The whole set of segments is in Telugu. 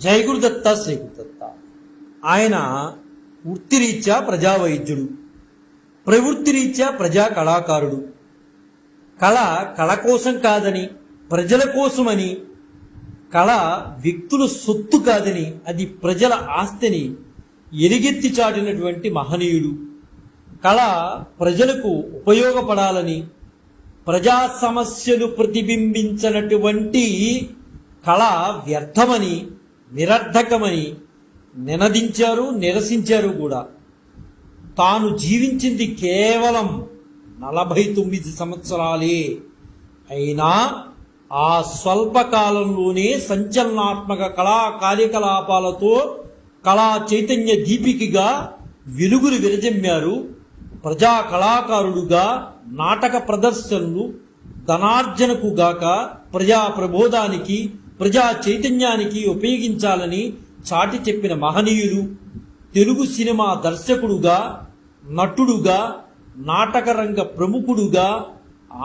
జై గురుదత్త శ్రీ గురుదత్త. ఆయన వృత్తిరీత్యా ప్రజా వైద్యుడు, ప్రవృత్తిరీత్యా ప్రజా కళాకారుడు. కళ కోసం కాదని, ప్రజల కోసమని, కళ వ్యక్తుల సొత్తు కాదని, అది ప్రజల ఆస్తిని ఎలుగెత్తి చాటినటువంటి మహనీయుడు. కళ ప్రజలకు ఉపయోగపడాలని, ప్రజా సమస్యలు ప్రతిబింబించినటువంటి కళ వ్యర్థమని, నిరర్ధకమని నినదించారు, నిరసించారు కూడా. తాను జీవించింది కేవలం 49 సంవత్సరాలే అయినా ఆ స్వల్పకాలంలోనే సంచలనాత్మక కళా కార్యకలాపాలతో కళా చైతన్య దీపికగా వెలుగులు విరజమ్మారు. ప్రజా కళాకారుడుగా నాటక ప్రదర్శనలు ధనార్జనకు గాక ప్రజా ప్రబోధానికి, ప్రజా చైతన్యానికి ఉపయోగించాలని చాటి చెప్పిన మహనీయులు. తెలుగు సినిమా దర్శకుడుగా, నటుడుగా, నాటకరంగ ప్రముఖుడుగా,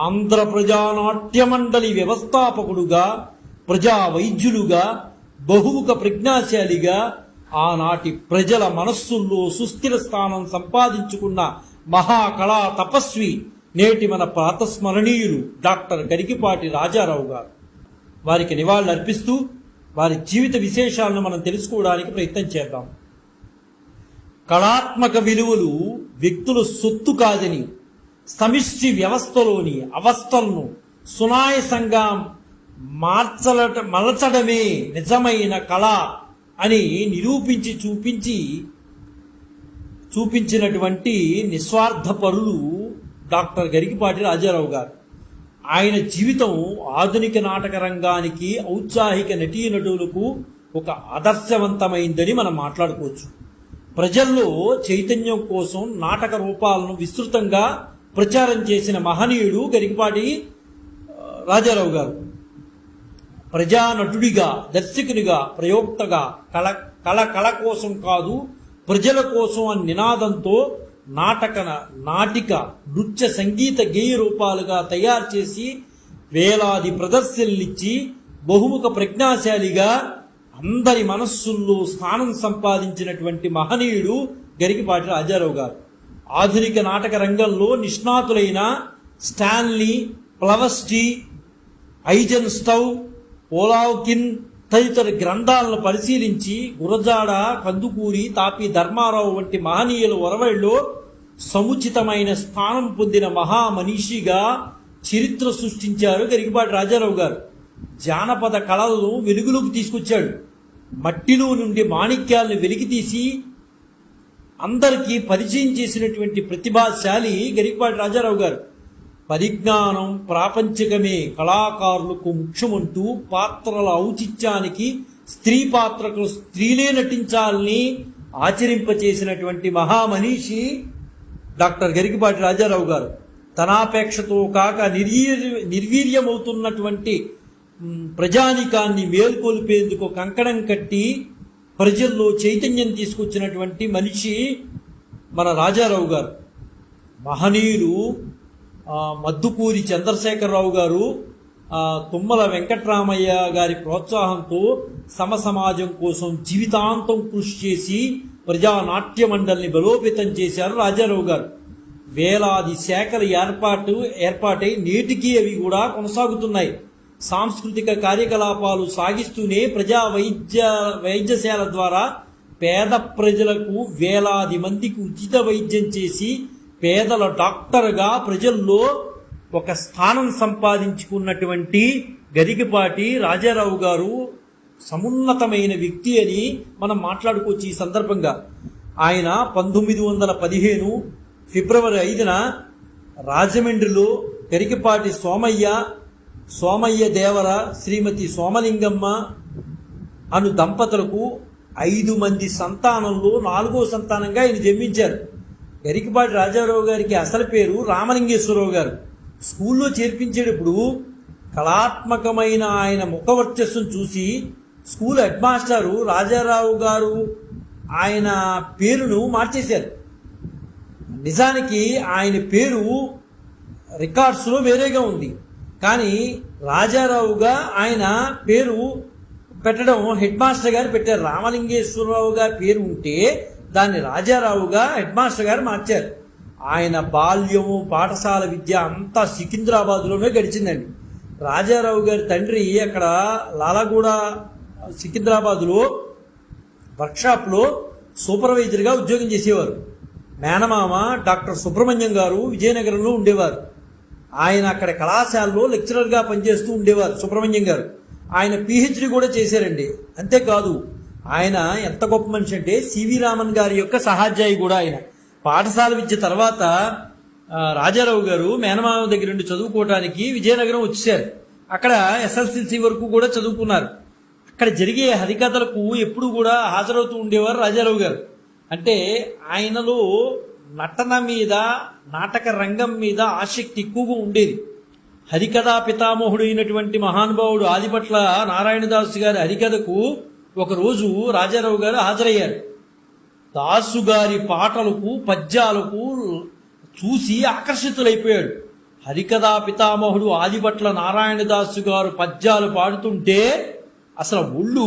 ఆంధ్ర ప్రజానాట్య మండలి వ్యవస్థాపకుడుగా, ప్రజా వైద్యులుగా, బహుముఖ ప్రజ్ఞాశాలిగా ఆనాటి ప్రజల మనస్సుల్లో సుస్థిర స్థానం సంపాదించుకున్న మహాకళా తపస్వి నేటి మన ప్రాతస్మరణీయులు డాక్టర్ గరికిపాటి రాజారావు గారు. వారికి నివాళులు అర్పిస్తూ వారి జీవిత విశేషాలను మనం తెలుసుకోవడానికి ప్రయత్నం చేద్దాం. కళాత్మక విలువలు వ్యక్తుల సొత్తు కాదని, సమిష్టి వ్యవస్థలోని అవస్థలను సునాయసంగా మలచడమే నిజమైన కళ అని నిరూపించి చూపించినటువంటి నిస్వార్థ పరులు డాక్టర్ గరికిపాటి రాజారావు గారు. ఆయన జీవితం ఆధునిక నాటక రంగానికి, ఔత్సాహిక నటీనటులకు ఒక ఆదర్శవంతమైందని మనం మాట్లాడుకోవచ్చు. ప్రజల్లో చైతన్యం కోసం నాటక రూపాలను విస్తృతంగా ప్రచారం చేసిన మహనీయుడు గరికిపాటి రాజారావు గారు. ప్రజానటుడిగా, దర్శకునిగా, ప్రయోక్తగా కళ కోసం కాదు ప్రజల కోసం అనే నినాదంతో నాటిక, నృత్య, సంగీత, గేయ రూపాలుగా తయారు చేసి వేలాది ప్రదర్శనలిచ్చి బహుముఖ ప్రజ్ఞాశాలిగా అందరి మనస్సుల్లో స్థానం సంపాదించినటువంటి మహనీయుడు గరికిపాటి రాజారావు గారు. ఆధునిక నాటక రంగంలో నిష్ణాతులైన స్టాన్లీ, ప్లవస్టీ, ఐజన్ స్టవ్, ఓలావ్కిన్ తదితర గ్రంథాలను పరిశీలించి గురజాడ, కందుకూరి, తాపి ధర్మారావు వంటి మహనీయుల ఒరవడిలో సముచితమైన స్థానం పొందిన మహామనీషిగా చరిత్ర సృష్టించారు గరికిపాటి రాజారావు గారు. జానపద కళలను వెలుగులోకి తీసుకొచ్చాడు. మట్టిలో నుండి మాణిక్యాలను వెలికితీసి అందరికీ పరిచయం చేసినటువంటి ప్రతిభాశాలి గరికిపాటి రాజారావు గారు. పరిజ్ఞానం ప్రాపంచికమే కళాకారులకు ముఖ్యమంటూ పాత్రల ఔచిత్యానికి స్త్రీ పాత్రకు స్త్రీలే నటించాలని ఆచరింపచేసినటువంటి మహామనీషి డాక్టర్ గరికిపాటి రాజారావు గారు. తనాపేక్షతో కాక నిర్వీర్యమవుతున్నటువంటి ప్రజానికాన్ని మేల్కొల్పేందుకు కంకణం కట్టి ప్రజల్లో చైతన్యం తీసుకొచ్చినటువంటి మనిషి మన రాజారావు గారు. మహనీయులు మద్దుకూరి చంద్రశేఖరరావు గారు, తుమ్మల వెంకట్రామయ్య గారి ప్రోత్సాహంతో సమాజం కోసం జీవితాంతం కృషి చేసి ప్రజానాట్య మండలిని బలోపేతం చేశారు రాజారావు గారు. వేలాది శాఖలు ఏర్పాటై నేటికి అవి కూడా కొనసాగుతున్నాయి. సాంస్కృతిక కార్యకలాపాలు సాగిస్తూనే ప్రజా వైద్యశాల ద్వారా పేద ప్రజలకు వేలాది మందికి ఉచిత వైద్యం చేసి పేదల డాక్టర్గా ప్రజల్లో ఒక స్థానం సంపాదించుకున్నటువంటి గరికిపాటి రాజారావు గారు సమున్నతమైన వ్యక్తి అని మనం మాట్లాడుకోవచ్చు. ఈ సందర్భంగా ఆయన 1915 ఫిబ్రవరి 5న రాజమండ్రిలో గరికిపాటి సోమయ్య దేవర, శ్రీమతి సోమలింగమ్మ అను దంపతులకు 5 మంది సంతానంలో 4వ సంతానంగా ఆయన జన్మించారు. గరికిపాటి రాజారావు గారికి అసలు పేరు రామలింగేశ్వరరావు గారు. స్కూల్లో చేర్పించేటప్పుడు కళాత్మకమైన ఆయన ముఖవర్చస్సును చూసి స్కూల్ హెడ్ మాస్టారు రాజారావు గారు ఆయన పేరును మార్చేశారు. నిజానికి ఆయన పేరు రికార్డ్స్లో వేరేగా ఉంది, కానీ రాజారావుగా ఆయన పేరు పెట్టడం హెడ్ మాస్టర్ గారు పెట్టారు. రామలింగేశ్వరరావు గారి పేరు ఉంటే దాన్ని రాజారావుగా హెడ్ మాస్టర్ గారు మార్చారు. ఆయన బాల్యము పాఠశాల విద్య అంతా సికింద్రాబాద్లోనే గడిచిందండి. రాజారావు గారి తండ్రి అక్కడ లాలాగూడ సికింద్రాబాద్లో వర్క్షాప్లో సూపర్వైజర్గా ఉద్యోగం చేసేవారు. మేనమామ డాక్టర్ సుబ్రహ్మణ్యం గారు విజయనగరంలో ఉండేవారు. ఆయన అక్కడ కళాశాలలో లెక్చరర్గా పనిచేస్తూ ఉండేవారు సుబ్రహ్మణ్యం గారు. ఆయన పిహెచ్డి కూడా చేశారండి. అంతేకాదు ఆయన ఎంత గొప్ప మనిషి అంటే సివి రామన్ గారి యొక్క సహాధ్యాయి కూడా ఆయన. పాఠశాల విద్య తర్వాత రాజారావు గారు మేనమామ దగ్గర నుండి చదువుకోవడానికి విజయనగరం వచ్చేసారు. అక్కడ ఎస్ఎల్సిసి వరకు కూడా చదువుకున్నారు. అక్కడ జరిగే హరికథలకు ఎప్పుడు కూడా హాజరవుతూ ఉండేవారు రాజారావు గారు. అంటే ఆయనలో నటన మీద నాటక రంగం మీద ఆసక్తి ఎక్కువగా ఉండేది. హరికథా పితామహుడు అయినటువంటి మహానుభావుడు ఆదిపట్ల నారాయణదాసు గారి హరికథకు ఒకరోజు రాజారావు గారు హాజరయ్యారు. దాసు గారి పాటలకు పద్యాలకు చూసి ఆకర్షితులైపోయాడు. హరికథా పితామహుడు ఆదిపట్ల నారాయణదాసు గారు పద్యాలు పాడుతుంటే అసలు ఒళ్ళు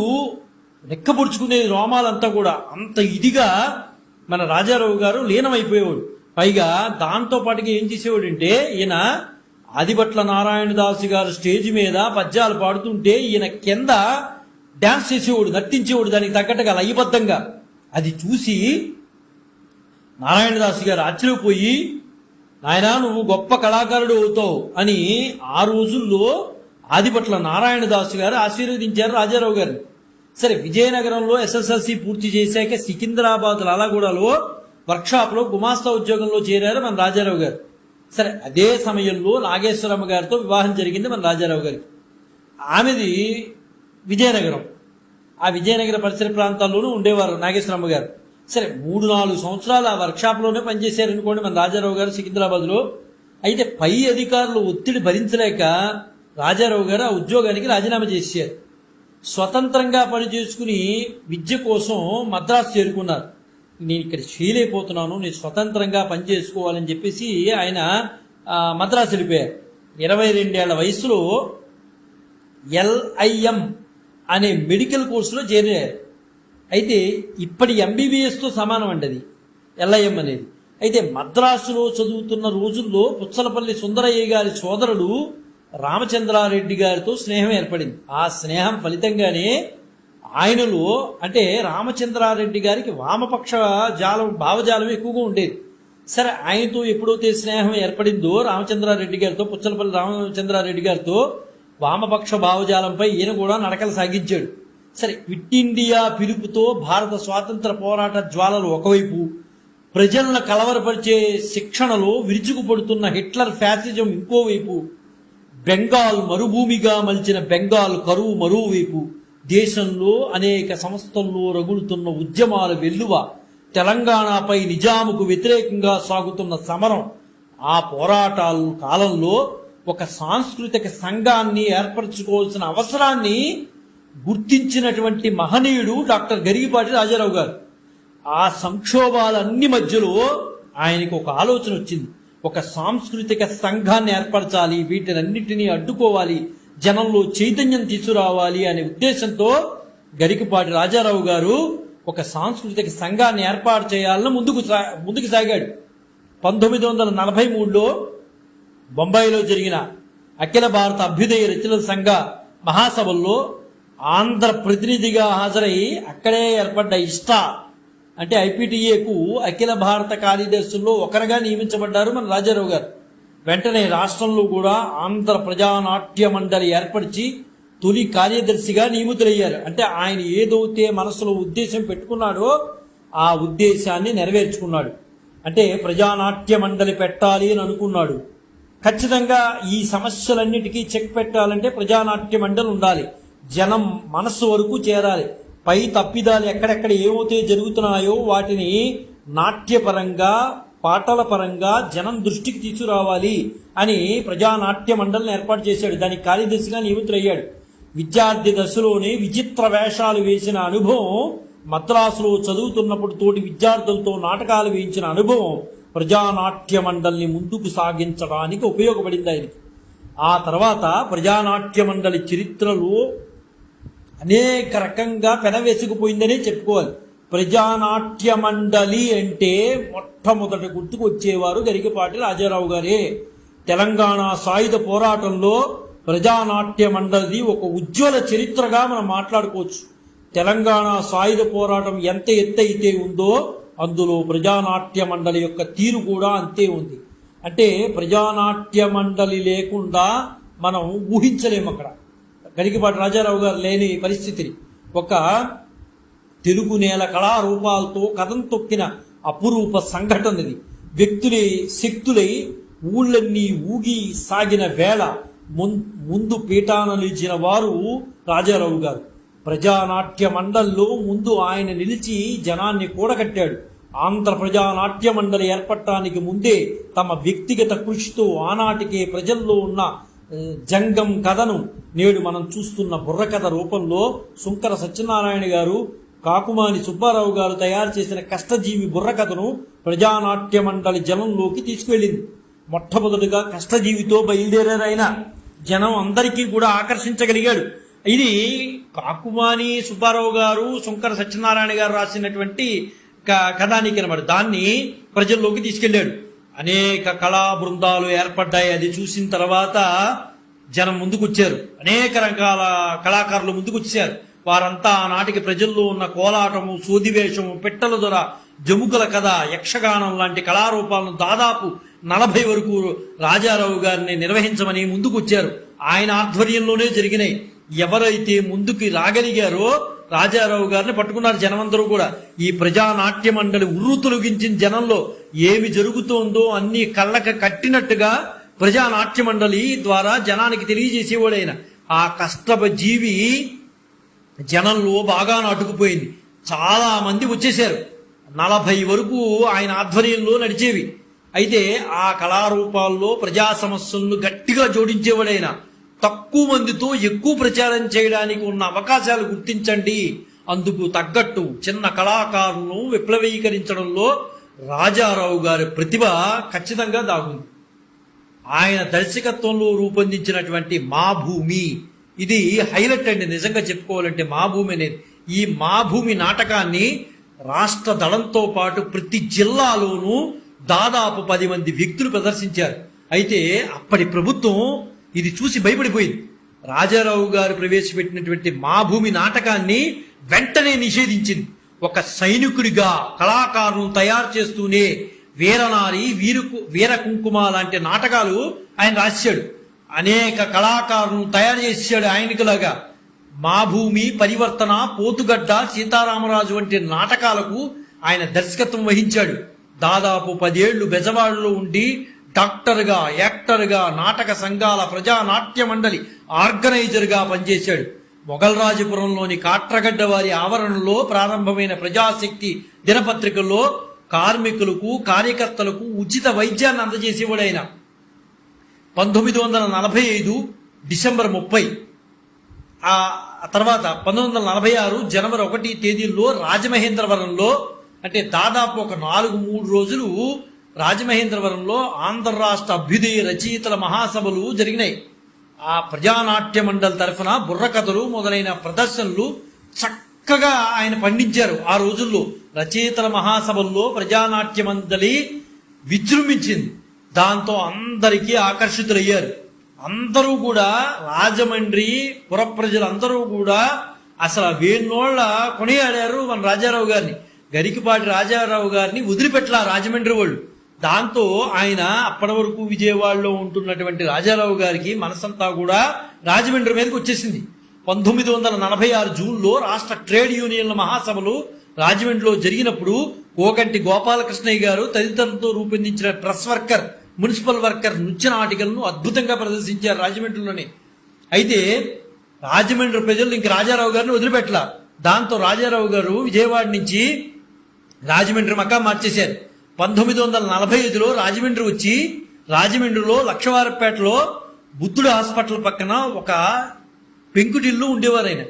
రెక్కపొడుచుకునేది రోమాలంతా కూడా. అంత ఇదిగా మన రాజారావు గారు లీనమైపోయేవాడు. పైగా దాంతో పాటుగా ఏం చేసేవాడంటే ఈయన ఆదిపట్ల నారాయణదాసు గారు స్టేజ్ మీద పద్యాలు పాడుతుంటే ఈయన కింద డాన్స్ చేసేవాడు, నర్తించేవాడు దానికి తగ్గట్టుగా లయబద్ధంగా. అది చూసి నారాయణదాసు గారు ఆశ్చర్యపోయి, నాయనా నువ్వు గొప్ప కళాకారుడు అవుతావు అని ఆ రోజుల్లో ఆదిపట్ల నారాయణదాసు గారు ఆశీర్వదించారు రాజారావు గారిని. సరే, విజయనగరంలో ఎస్ఎస్ఎల్సి పూర్తి చేశాక సికింద్రాబాద్ లాలాగూడలో వర్క్షాప్లో గుమాస్తా ఉద్యోగంలో చేరారు మన రాజారావు గారు. సరే, అదే సమయంలో నాగేశ్వరమ్మ గారితో వివాహం జరిగింది మన రాజారావు గారికి. ఆమెది విజయనగరం. ఆ విజయనగర పరిసర ప్రాంతాల్లోనూ ఉండేవారు నాగేశ్వరమ్మ గారు. సరే, 3-4 సంవత్సరాలు ఆ వర్క్షాప్లోనే పనిచేశారు అనుకోండి మన రాజారావు గారు సికింద్రాబాద్లో. అయితే పై అధికారులు ఒత్తిడి భరించలేక రాజారావు గారు ఆ ఉద్యోగానికి రాజీనామా చేశారు. స్వతంత్రంగా పనిచేసుకుని విద్య కోసం మద్రాసు చేరుకున్నారు. నేను ఇక్కడ ఫెయిల్ అయిపోతున్నాను, నేను స్వతంత్రంగా పనిచేసుకోవాలని చెప్పేసి ఆయన మద్రాసు వెళ్ళిపోయారు. 22 ఏళ్ల వయసులో LIM అనే మెడికల్ కోర్సులో చేరారు. అయితే ఇప్పటి MBBSతో సమానం అండి అది LIM అనేది. అయితే మద్రాసులో చదువుతున్న రోజుల్లో పుచ్చలపల్లి సుందరయ్య గారి సోదరుడు రామచంద్రారెడ్డి గారితో స్నేహం ఏర్పడింది. ఆ స్నేహం ఫలితంగానే ఆయనలో అంటే రామచంద్రారెడ్డి గారికి వామపక్ష భావజాలం ఎక్కువగా ఉండేది. సరే, ఆయనతో ఎప్పుడైతే స్నేహం ఏర్పడిందో రామచంద్రారెడ్డి గారితో, పుచ్చలపల్లి రామచంద్రారెడ్డి గారితో వామపక్ష భావజాలంపై ఈయన కూడా నడకలు సాగించాడు. సరే, క్విట్ ఇండియా పిలుపుతో భారత స్వాతంత్ర పోరాట జ్వాలలు ఒకవైపు, ప్రజలను కలవరపరిచే శిక్షణలో విరుచుకుపడుతున్న హిట్లర్ ఫ్యాసిజం ఇంకోవైపు, బెంగాల్ మరుభూమిగా మలిచిన బెంగాల్ కరువు మరోవైపు, దేశంలో అనేక సంస్థల్లో రగులుతున్న ఉద్యమాల వెల్లువ, తెలంగాణపై నిజాముకు వ్యతిరేకంగా సాగుతున్న సమరం, ఆ పోరాటాల కాలంలో ఒక సాంస్కృతిక సంఘాన్ని ఏర్పరచుకోవాల్సిన అవసరాన్ని గుర్తించినటువంటి మహనీయుడు డాక్టర్ గరిగిపాటి రాజారావు గారు. ఆ సంక్షోభాలన్ని మధ్యలో ఆయనకు ఒక ఆలోచన వచ్చింది. ఒక సాంస్కృతిక సంఘాన్ని ఏర్పరచాలి, వీటినన్నిటినీ అడ్డుకోవాలి, జనంలో చైతన్యం తీసుకురావాలి అనే ఉద్దేశంతో గరికపాటి రాజారావు గారు ఒక సాంస్కృతిక సంఘాన్ని ఏర్పాటు చేయాలని ముందుకు సాగాడు. 1943లో బొంబాయిలో జరిగిన అఖిల భారత అభ్యుదయ రచనల సంఘ మహాసభల్లో ఆంధ్ర ప్రతినిధిగా హాజరై అక్కడే ఏర్పడ్డ ఇష్టా అంటే IPTAకు అఖిల భారత కార్యదర్శుల్లో ఒకరుగా నియమించబడ్డారు మన రాజారావు గారు. వెంటనే రాష్ట్రంలో కూడా ఆంధ్ర ప్రజానాట్య మండలి ఏర్పరిచి తొలి కార్యదర్శిగా నియమితులయ్యారు. అంటే ఆయన ఏదైతే మనసులో ఉద్దేశం పెట్టుకున్నాడో ఆ ఉద్దేశాన్ని నెరవేర్చుకున్నాడు. అంటే ప్రజానాట్య మండలి పెట్టాలి అని అనుకున్నాడు. ఖచ్చితంగా ఈ సమస్యలన్నిటికీ చెక్ పెట్టాలంటే ప్రజానాట్య మండలి ఉండాలి, జనం మనస్సు వరకు చేరాలి, పై తప్పిదాలు ఎక్కడెక్కడ ఏవైతే జరుగుతున్నాయో వాటిని నాట్యపరంగా పాటల పరంగా జనం దృష్టికి తీసుకురావాలి అని ప్రజానాట్య మండలిని ఏర్పాటు చేశాడు. దానికి కార్యదర్శిగా నియమితులయ్యాడు. విద్యార్థి దశలోనే విచిత్ర వేషాలు వేసిన అనుభవం, మద్రాసులో చదువుతున్నప్పుడు తోటి విద్యార్థులతో నాటకాలు వేయించిన అనుభవం ప్రజానాట్య మండలిని ముందుకు సాగించడానికి ఉపయోగపడింది ఆయనకి. ఆ తర్వాత ప్రజానాట్య మండలి చరిత్రలో అనేక రకంగా పెనవేసుకుపోయిందనే చెప్పుకోవాలి. ప్రజానాట్య మండలి అంటే మొట్టమొదటి గుర్తుకు వచ్చేవారు గరికపాటి రాజారావు గారే. తెలంగాణ సాయుధ పోరాటంలో ప్రజానాట్య మండలిది ఒక ఉజ్వల చరిత్రగా మనం మాట్లాడుకోవచ్చు. తెలంగాణ సాయుధ పోరాటం ఎంత ఎత్తైతే ఉందో అందులో ప్రజానాట్య మండలి యొక్క తీరు కూడా అంతే ఉంది. అంటే ప్రజానాట్య మండలి లేకుండా మనం ఊహించలేము అక్కడ గరికపాటి రాజారావు గారు లేని పరిస్థితిని. ఒక తెలుగు నేల కళారూపాలతో కథం తొక్కిన అపురూప సంఘటనది. వ్యక్తులై శక్తులై ఊళ్ళన్నీ ఊగి సాగిన వేళ ముందు పీఠాన నిలిచిన వారు రాజారావు గారు. ప్రజానాట్య మండలిలో ముందు ఆయన నిలిచి జనాన్ని కూడగట్టాడు. ఆంధ్ర ప్రజానాట్య మండలి ఏర్పడటానికి ముందే తమ వ్యక్తిగత కృషితో ఆనాటికే ప్రజల్లో ఉన్న జంగం కథను నేడు మనం చూస్తున్న బుర్రకథ రూపంలో శుంకర సత్యనారాయణ గారు, కాకుమాని సుబ్బారావు గారు తయారు చేసిన కష్టజీవి బుర్రకథను ప్రజానాట్య మండలి జనంలోకి తీసుకువెళ్ళింది. మొట్టమొదటిగా కష్టజీవితో బయలుదేరారైన జనం అందరికీ కూడా ఆకర్షించగలిగాడు. ఇది కాకుమాని సుబ్బారావు గారు, శుంకర సత్యనారాయణ గారు రాసినటువంటి కథానికి అనమాట. దాన్ని ప్రజల్లోకి తీసుకెళ్లాడు. అనేక కళా బృందాలు ఏర్పడ్డాయి. అది చూసిన తర్వాత జనం ముందుకొచ్చారు. అనేక రకాల కళాకారులు ముందుకొచ్చారు. వారంతా ఆనాటికి ప్రజల్లో ఉన్న కోలాటము, సోదివేషము, పెట్టల దొర, జముకల కథ, యక్షగానం లాంటి కళారూపాలను దాదాపు 40 వరకు రాజారావు గారిని నిర్వహించమని ముందుకొచ్చారు. ఆయన ఆధ్వర్యంలోనే జరిగినాయి. ఎవరైతే ముందుకి రాగలిగారో రాజారావు గారిని పట్టుకున్నారు జనమందరూ కూడా. ఈ ప్రజానాట్య మండలి ఉర్రు తొలగించిన జనంలో ఏమి జరుగుతోందో అన్ని కళ్ళకి కట్టినట్టుగా ప్రజానాట్య మండలి ద్వారా జనానికి తెలియజేసేవాడైన ఆ కష్టప జీవి జనంలో బాగా నాటుకుపోయింది. చాలా మంది వచ్చేశారు. 40 వరకు ఆయన ఆధ్వర్యంలో నడిచేవి. అయితే ఆ కళారూపాల్లో ప్రజా సమస్యలను గట్టిగా జోడించేవాడైన తక్కువ మందితో ఎక్కువ ప్రచారం చేయడానికి ఉన్న అవకాశాలు గుర్తించండి. అందుకు తగ్గట్టు చిన్న కళాకారులను విప్లవీకరించడంలో రాజారావు గారి ప్రతిభ ఖచ్చితంగా దాగుంది. ఆయన దర్శకత్వంలో రూపొందించినటువంటి మా భూమి ఇది హైలైట్ అండి. నిజంగా చెప్పుకోవాలంటే మా భూమి అనేది, ఈ మా భూమి నాటకాన్ని రాష్ట్ర దళంతో పాటు ప్రతి జిల్లాలోనూ దాదాపు 10 మంది వ్యక్తులు ప్రదర్శించారు. అయితే అప్పటి ప్రభుత్వం ఇది చూసి భయపడిపోయింది. రాజారావు గారు ప్రవేశపెట్టినటువంటి మా భూమి నాటకాన్ని వెంటనే నిషేధించింది. ఒక సైనికుడిగా కళాకారులను తయారు చేస్తూనే వీరనారి, వీర కుంకుమ లాంటి నాటకాలు ఆయన రాశాడు. అనేక కళాకారులను తయారు చేశాడు ఆయనకులాగా. మా భూమి, పరివర్తన, పోతుగడ్డ, సీతారామరాజు వంటి నాటకాలకు ఆయన దర్శకత్వం వహించాడు. దాదాపు 10 ఏళ్లు బెజవాడలో ఉండి డాక్టర్గా, యాక్టర్గా, నాటక సంఘాల ప్రజానాట్య మండలి ఆర్గనైజర్గా పనిచేశాడు. మొగల్రాజపురంలోని కాట్రగడ్డ వారి ఆవరణలో ప్రారంభమైన ప్రజాశక్తి దినపత్రికల్లో కార్మికులకు, కార్యకర్తలకు ఉచిత వైద్యాన్ని అందజేసేవాడైన 1945 డిసెంబర్ 30 ఆ తర్వాత 1946 జనవరి 1 తేదీల్లో రాజమహేంద్రవరంలో, అంటే దాదాపు ఒక 3 రోజులు రాజమహేంద్రవరంలో ఆంధ్ర రాష్ట్ర అభ్యుదయ రచయితల మహాసభలు జరిగినాయి. ఆ ప్రజానాట్య మండలి తరఫున బుర్రకథలు మొదలైన ప్రదర్శనలు చక్కగా ఆయన పండించారు. ఆ రోజుల్లో రచయితల మహాసభల్లో ప్రజానాట్య మండలి విజృంభించింది. దాంతో అందరికీ ఆకర్షితులయ్యారు. అందరూ కూడా రాజమండ్రి పుర ప్రజలందరూ కూడా అసలు వేణోళ్ళ కొనియాడారు మన రాజారావు గారిని. గరికపాటి రాజారావు గారిని వదిలిపెట్టలా రాజమండ్రి వాళ్ళు. దాంతో ఆయన అప్పటి వరకు విజయవాడలో ఉంటున్నటువంటి రాజారావు గారికి మనసంతా కూడా రాజమండ్రి మీదకి వచ్చేసింది. 1946 జూన్లో రాష్ట్ర ట్రేడ్ యూనియన్ల మహాసభలు రాజమండ్రిలో జరిగినప్పుడు కోకంటి గోపాలకృష్ణయ్య గారు తదితరులతో రూపొందించిన ప్రెస్ వర్కర్, మున్సిపల్ వర్కర్ నృత్య నాటికలను అద్భుతంగా ప్రదర్శించారు రాజమండ్రిలోనే. అయితే రాజమండ్రి ప్రజలు ఇంక రాజారావు గారిని వదిలిపెట్టలా. దాంతో రాజారావు గారు విజయవాడ నుంచి రాజమండ్రి మకా మార్చేశారు. 1945లో రాజమండ్రి వచ్చి రాజమండ్రిలో లక్షవారపేటలో బుద్ధుడు హాస్పిటల్ పక్కన ఒక పెంకుటిల్లు ఉండేవారు ఆయన.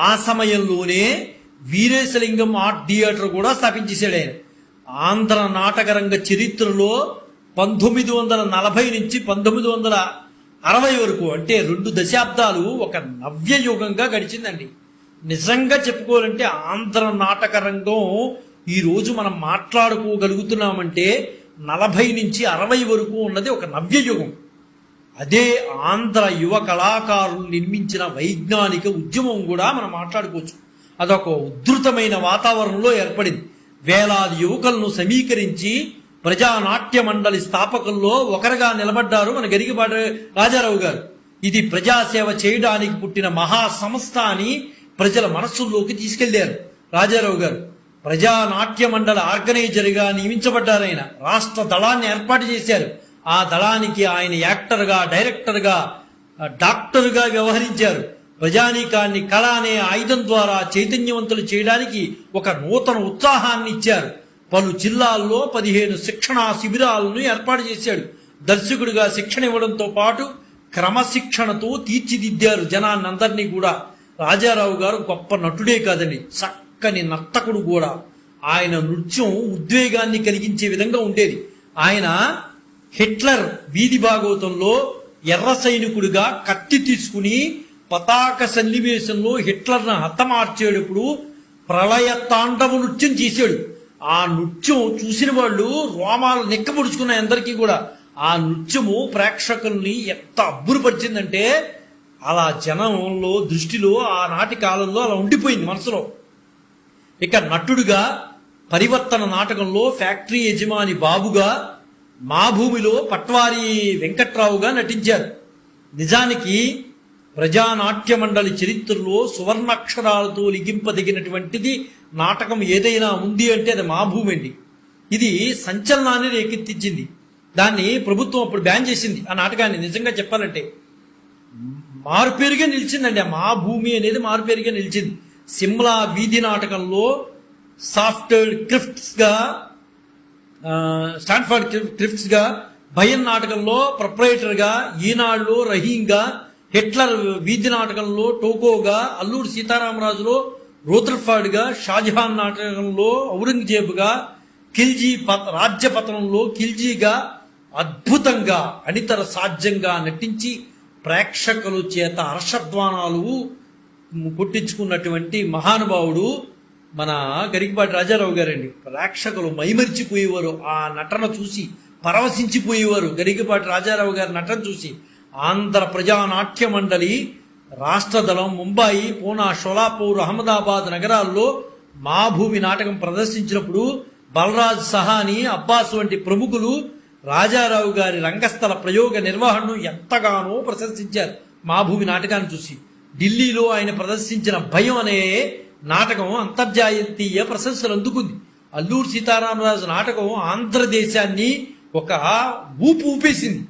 ఆ సమయంలోనే వీరేశలింగం ఆర్ట్ థియేటర్ కూడా స్థాపించేశాడు ఆయన. ఆంధ్ర నాటకరంగ చరిత్రలో 1940 నుంచి 1960 వరకు, అంటే 2 దశాబ్దాలు ఒక నవ్యయుగంగా గడిచిందండి. నిజంగా చెప్పుకోవాలంటే ఆంధ్ర నాటక రంగం ఈరోజు మనం మాట్లాడుకోగలుగుతున్నామంటే 40 నుంచి 60 వరకు ఉన్నది ఒక నవ్యయుగం. అదే ఆంధ్ర యువ కళాకారులు నిర్మించిన వైజ్ఞానిక ఉద్యమం కూడా మనం మాట్లాడుకోవచ్చు. అదొక ఉద్ధృతమైన వాతావరణంలో ఏర్పడింది. వేలాది యువకులను సమీకరించి ప్రజానాట్య మండలి స్థాపకుల్లో ఒకరుగా నిలబడ్డారు మన గరికపాటి రాజారావు గారు. ఇది ప్రజాసేవ చేయడానికి పుట్టిన మహా సంస్థ అని ప్రజల మనస్సుల్లోకి తీసుకెళ్లారు రాజారావు గారు. ప్రజానాట్య మండలి ఆర్గనైజర్గా నియమించబడ్డారు. ఆయన రాష్ట్ర దళాన్ని ఏర్పాటు చేశారు. ఆ దళానికి ఆయన యాక్టర్గా, డైరెక్టర్గా, డాక్టర్గా వ్యవహరించారు. ప్రజానీకాన్ని కళ అనే ఆయుధం ద్వారా చైతన్యవంతులు చేయడానికి ఒక నూతన ఉత్సాహాన్ని ఇచ్చారు. పలు జిల్లాల్లో 15 శిక్షణా శిబిరాలను ఏర్పాటు చేశాడు. దర్శకుడిగా శిక్షణ ఇవ్వడంతో పాటు క్రమశిక్షణతో తీర్చిదిద్దారు జనాన్నందరినీ కూడా. రాజారావు గారు గొప్ప నటుడే కాదండి, చక్కని నర్తకుడు కూడా. ఆయన నృత్యం ఉద్వేగాన్ని కలిగించే విధంగా ఉండేది. ఆయన హిట్లర్ వీధి భాగవతంలో ఎర్ర సైనికుడిగా కత్తి తీసుకుని పతాక సన్నివేశంలో హిట్లర్ను హతమార్చేటప్పుడు ప్రళయ తాండవ నృత్యం చేశాడు. ఆ నృత్యం చూసిన వాళ్ళు రోమాలు నిక్కబుడుచుకున్నాయి అందరికీ కూడా. ఆ నృత్యము ప్రేక్షకుల్ని ఎంత అబ్బురుపరిచిందంటే అలా జనంలో దృష్టిలో ఆనాటి కాలంలో అలా ఉండిపోయింది మనసులో. ఇక నటుడుగా పరివర్తన నాటకంలో ఫ్యాక్టరీ యజమాని బాబుగా, మా భూమిలో పట్వారి వెంకట్రావుగా నటించారు. నిజానికి ప్రజానాట్య మండలి చరిత్రలో సువర్ణాక్షరాలతో లిఖింపదగినటువంటిది నాటకం ఏదైనా ఉంది అంటే అది మా భూమి అండి. ఇది సంచలనాన్ని రేకెత్తించింది. దాన్ని ప్రభుత్వం అప్పుడు బ్యాన్ చేసింది ఆ నాటకాన్ని. నిజంగా చెప్పాలంటే మారుపేరుగా నిలిచిందండి. ఆ మా భూమి అనేది మారుపేరుగా నిలిచింది. సిమ్లా వీధి నాటకంలో సాఫ్ట్వేర్ క్రిఫ్ట్స్ గా, స్టాన్ఫర్డ్ క్రిఫ్ట్స్ గా, భయన్ నాటకంలో ప్రొప్రైటర్ గా, ఈనాడులో రహీంగా, హిట్లర్ వీధి నాటకంలో టోకోగా, అల్లూరి సీతారామరాజులో రూదర్ఫర్డ్ గా, షాజహాన్ నాటకంలో ఔరంగజేబుగా, ఖిల్జీ రాజ్యపతనంలో ఖిల్జీగా అద్భుతంగా అనితర సాధ్యంగా నటించి ప్రేక్షకుల చేత హర్షధ్వానాలు కొట్టించుకున్నటువంటి మహానుభావుడు మన గరికపాటి రాజారావు గారండి. ప్రేక్షకులు మైమరిచిపోయేవారు, ఆ నటన చూసి పరవశించిపోయేవారు. గరికపాటి రాజారావు గారి నటన చూసి ఆంధ్ర ప్రజానాట్య మండలి రాష్ట్ర దళం ముంబాయి, పూనా, షోలాపూర్, అహ్మదాబాద్ నగరాల్లో మా భూమి నాటకం ప్రదర్శించినప్పుడు బలరాజ్ సహాని, అబ్బాస్ వంటి ప్రముఖులు రాజారావు గారి రంగస్థల ప్రయోగ నిర్వహణను ఎంతగానో ప్రశంసించారు. మా భూమి నాటకాన్ని చూసి ఢిల్లీలో ఆయన ప్రదర్శించిన భయం అనే నాటకం అంతర్జాతీయ ప్రశంసలు అందుకుంది. అల్లూరి సీతారామరాజు నాటకం ఆంధ్రదేశాన్ని ఒక ఊపు ఊపేసింది.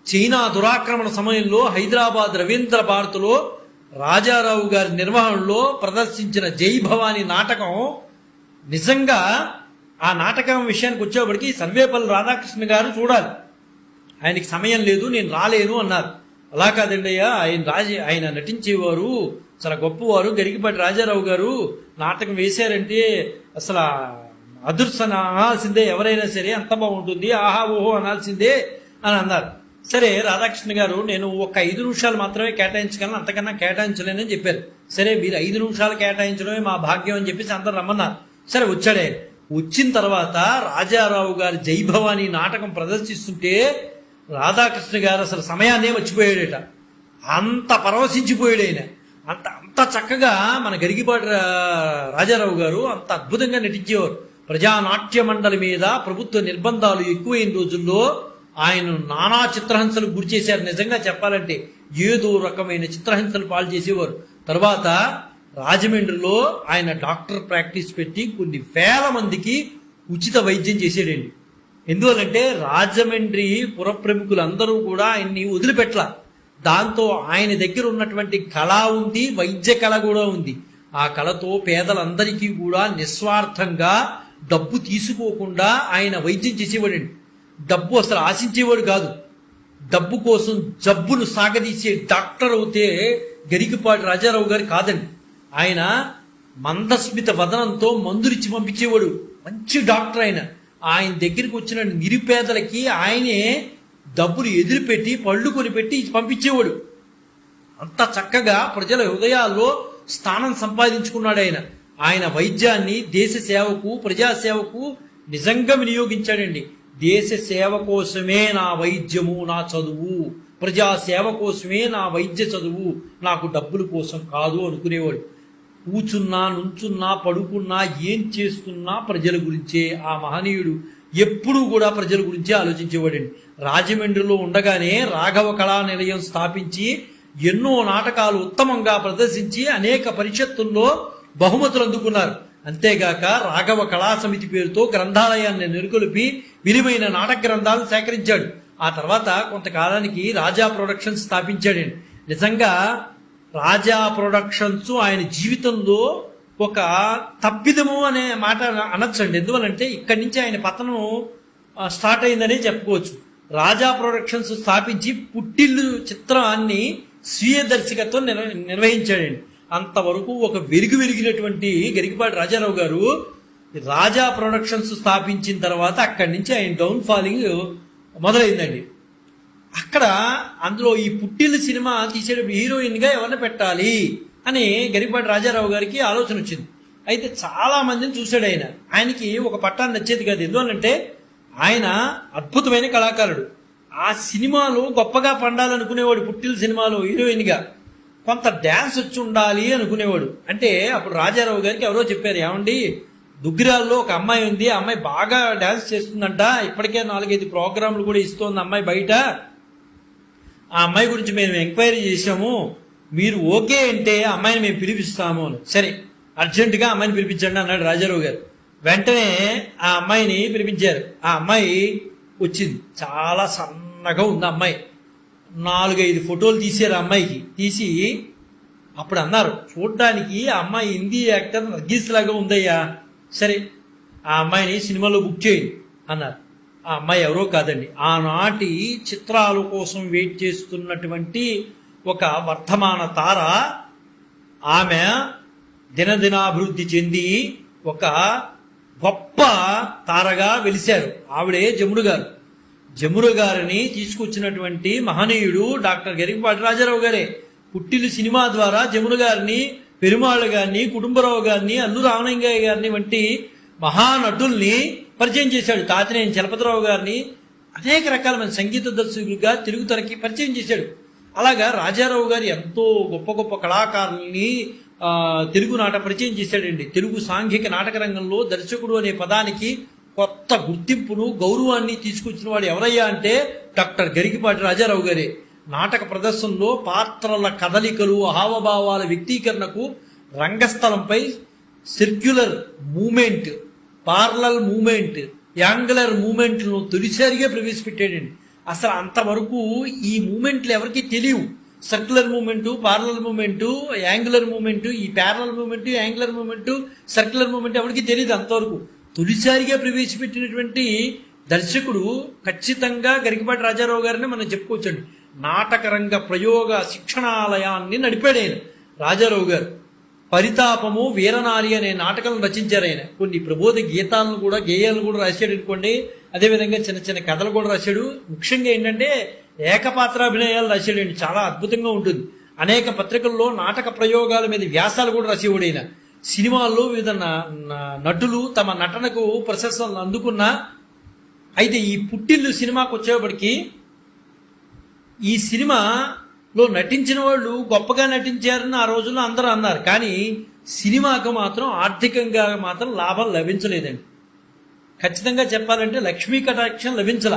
చైనా దురాక్రమణ సమయంలో హైదరాబాద్ రవీంద్ర భారతిలో రాజారావు గారి నిర్వహణలో ప్రదర్శించిన జై భవానీ నాటకం నిజంగా ఆ నాటకం విషయానికి వచ్చేప్పటికి సర్వేపల్లి రాధాకృష్ణ గారు చూడాలి. ఆయనకి సమయం లేదు, నేను రాలేను అన్నారు. అలా కాదండి అయ్యా, ఆయన నటించేవారు, చాలా గొప్పవారు. గరికపాటి రాజారావు గారు నాటకం వేశారంటే అసలు అదృశ్యం అనాల్సిందే, ఎవరైనా సరే అంత బాగుంటుంది, ఆహా ఓహో అనాల్సిందే అని అన్నారు. సరే రాధాకృష్ణ గారు నేను ఒక 5 నిమిషాలు మాత్రమే కేటాయించగలను, అంతకన్నా కేటాయించలేనని చెప్పారు. సరే మీరు 5 నిమిషాలు కేటాయించడమే మా భాగ్యం అని చెప్పేసి అందరు రమ్మన్నారు. సరే వచ్చాడే. వచ్చిన తర్వాత రాజారావు గారి జై భవానీ నాటకం ప్రదర్శిస్తుంటే రాధాకృష్ణ గారు అసలు సమయాన్నే మర్చిపోయాడట. అంత పరవశించిపోయాడు ఆయన. అంత చక్కగా మన గరికపాటి రాజారావు గారు అంత అద్భుతంగా నటించేవారు. ప్రజానాట్య మండలి మీద ప్రభుత్వ నిర్బంధాలు ఎక్కువైన రోజుల్లో ఆయన నానా చిత్రహింసలకు గురి చేశారు. నిజంగా చెప్పాలంటే ఏదో రకమైన చిత్రహింసలు పాలు చేసేవారు. తర్వాత రాజమండ్రిలో ఆయన డాక్టర్ ప్రాక్టీస్ పెట్టి కొన్ని వేల మందికి ఉచిత వైద్యం చేసేడండి. ఎందువల్లంటే రాజమండ్రి పుర ప్రముఖులందరూ కూడా ఆయన్ని వదిలిపెట్టల. దాంతో ఆయన దగ్గర ఉన్నటువంటి కళ ఉంది, వైద్య కళ కూడా ఉంది. ఆ కళతో పేదలందరికీ కూడా నిస్వార్థంగా డబ్బు తీసుకోకుండా ఆయన వైద్యం చేసేవాడండి. డబ్బు అసలు ఆశించేవాడు కాదు. డబ్బు కోసం జబ్బును సాగదీసే డాక్టర్ అవుతే గరికపాటి రాజారావు గారు కాదండి. ఆయన మందస్మిత వదనంతో మందులిచ్చి పంపించేవాడు. మంచి డాక్టర్ ఆయన. ఆయన దగ్గరికి వచ్చిన నిరుపేదలకి ఆయనే డబ్బులు ఎదురుపెట్టి పళ్ళు కొనిపెట్టి పంపించేవాడు. అంత చక్కగా ప్రజల హృదయాల్లో స్థానం సంపాదించుకున్నాడు. ఆయన వైద్యాన్ని దేశ సేవకు, ప్రజాసేవకు నిజంగా వినియోగించాడండి. దేశ సేవ కోసమే నా వైద్యము, నా చదువు, ప్రజాసేవ కోసమే నా వైద్య చదువు, నాకు డబ్బుల కోసం కాదు అనుకునేవాడు. కూచున్నా, నుంచున్నా, పడుకున్నా, ఏం చేస్తున్నా ప్రజల గురించే. ఆ మహనీయుడు ఎప్పుడూ కూడా ప్రజల గురించే ఆలోచించేవాడండి. రాజమండ్రిలో ఉండగానే రాఘవ కళా నిలయం స్థాపించి ఎన్నో నాటకాలు ఉత్తమంగా ప్రదర్శించి అనేక పరిషత్తుల్లో బహుమతులు అందుకున్నారు. అంతేగాక రాఘవ కళా సమితి పేరుతో గ్రంథాలయాన్ని నెలకొల్పి విలువైన నాటక గ్రంథాలు సేకరించాడు. ఆ తర్వాత కొంతకాలానికి రాజా ప్రొడక్షన్స్ స్థాపించాడండి. నిజంగా రాజా ప్రొడక్షన్స్ ఆయన జీవితంలో ఒక తప్పిదము అనే మాట అనొచ్చండి. ఎందువలంటే ఇక్కడి నుంచి ఆయన పతనం స్టార్ట్ అయిందనే చెప్పుకోవచ్చు. రాజా ప్రొడక్షన్స్ స్థాపించి పుట్టిల్లు చిత్రాన్ని స్వీయ దర్శకత్వం నిర్వహించాడండి. అంతవరకు ఒక వెలిగినటువంటి గరికపాటి రాజారావు గారు రాజా ప్రొడక్షన్స్ స్థాపించిన తర్వాత అక్కడి నుంచి ఆయన డౌన్ ఫాలింగ్ మొదలైందండి. అక్కడ అందులో ఈ పుట్టిల్లు సినిమా తీసేటప్పుడు హీరోయిన్గా ఎవరిని పెట్టాలి అని గరికపాటి రాజారావు గారికి ఆలోచన వచ్చింది. అయితే చాలా మందిని చూశాడు. ఆయనకి ఒక పట్టాన్ని నచ్చేది కాదు. ఎందువల్లంటే ఆయన అద్భుతమైన కళాకారుడు. ఆ సినిమాలో గొప్పగా పండాలనుకునేవాడు. పుట్టిల్లు సినిమాలో హీరోయిన్గా కొంత డ్యాన్స్ వచ్చి ఉండాలి అనుకునేవాడు. అంటే అప్పుడు రాజారావు గారికి ఎవరో చెప్పారు, ఏమండి దుగ్గిరాల్లో ఒక అమ్మాయి ఉంది, ఆ అమ్మాయి బాగా డ్యాన్స్ చేస్తుందంట, ఇప్పటికే 4-5 ప్రోగ్రాంలు కూడా ఇస్తోంది అమ్మాయి బయట, ఆ అమ్మాయి గురించి మేము ఎంక్వైరీ చేసాము, మీరు ఓకే అంటే ఆ అమ్మాయిని మేము పిలిపిస్తాము అని. సరే అర్జెంటుగా అమ్మాయిని పిలిపించండి అన్నాడు రాజారావు గారు. వెంటనే ఆ అమ్మాయిని పిలిపించారు. ఆ అమ్మాయి వచ్చింది. చాలా సన్నగా ఉంది అమ్మాయి. 4-5 ఫోటోలు తీసారు అమ్మాయికి. తీసి అప్పుడు అన్నారు, చూడ్డానికి ఆ అమ్మాయి హిందీ యాక్టర్ నర్గీస్ లాగా ఉందయ్యా, సరే ఆ అమ్మాయిని సినిమాలో బుక్ చేయండి అన్నారు. ఆ అమ్మాయి ఎవరో కాదండి, ఆనాటి చిత్రాల కోసం వెయిట్ చేస్తున్నటువంటి ఒక వర్ధమాన తార. ఆమె దినదినాభివృద్ధి చెంది ఒక గొప్ప తారగా వెలిశారు. ఆవిడే జమున గారు. జమున గారిని తీసుకొచ్చినటువంటి మహనీయుడు డాక్టర్ గరికపాటి రాజారావు గారే. పుట్టిల్లు సినిమా ద్వారా జమున గారిని, పెరుమాళ్ గారిని, కుటుంబరావు గారిని, అల్లు రామలింగయ్య గారిని వంటి మహానటుల్ని పరిచయం చేశాడు. తాతినేని చలపతిరావు గారిని అనేక రకాలమైన సంగీత దర్శకులుగా తెలుగు తెరకి పరిచయం చేశాడు. అలాగా రాజారావు గారు ఎంతో గొప్ప గొప్ప కళాకారుల్ని తెలుగు నాట పరిచయం చేశాడండి. తెలుగు సాంఘిక నాటక రంగంలో దర్శకుడు అనే పదానికి కొత్త గుర్తింపును, గౌరవాన్ని తీసుకొచ్చిన వాడు ఎవరయ్యా అంటే డాక్టర్ గరికపాటి రాజారావు గారే. నాటక ప్రదర్శనలో పాత్రల కదలికలు, హావభావాల వ్యక్తీకరణకు రంగస్థలంపై circular movement, parallel movement, angular మూమెంట్లను తొలిసారిగా ప్రవేశపెట్టాడండి. అసలు అంతవరకు ఈ మూమెంట్లు ఎవరికి తెలియవు. Circular movement, parallel movement, angular movement, ఈ parallel movement, angular movement, circular movement ఎవరికి తెలియదు. అంతవరకు తొలిసారిగా ప్రవేశపెట్టినటువంటి దర్శకుడు ఖచ్చితంగా గరికపాటి రాజారావు గారిని మనం చెప్పుకోవచ్చండి. నాటక రంగ ప్రయోగ శిక్షణాలయాన్ని నడిపాడు ఆయన రాజారావు గారు. పరితాపము, వీరనారి అనే నాటకాలను రచించారు ఆయన. కొన్ని ప్రబోధ గీతాలను కూడా, గేయాలను కూడా రాశాడు అనుకోండి. అదేవిధంగా చిన్న చిన్న కథలు కూడా రాశాడు. ముఖ్యంగా ఏంటంటే ఏకపాత్రాభినయాలు రాశాడండి. చాలా అద్భుతంగా ఉంటుంది. అనేక పత్రికల్లో నాటక ప్రయోగాల మీద వ్యాసాలు కూడా రాసేవాడు ఆయన. సినిమాల్లో వివిధ నటులు తమ నటనకు ప్రశంసలు అందుకున్నా. అయితే ఈ పుట్టిల్లు సినిమాకు వచ్చేప్పటికి ఈ సినిమాలో నటించిన వాళ్ళు గొప్పగా నటించారని ఆ రోజుల్లో అందరూ అన్నారు. కానీ సినిమాకు మాత్రం ఆర్థికంగా మాత్రం లాభం లభించలేదండి. ఖచ్చితంగా చెప్పాలంటే లక్ష్మీ కటాక్షం లభించల.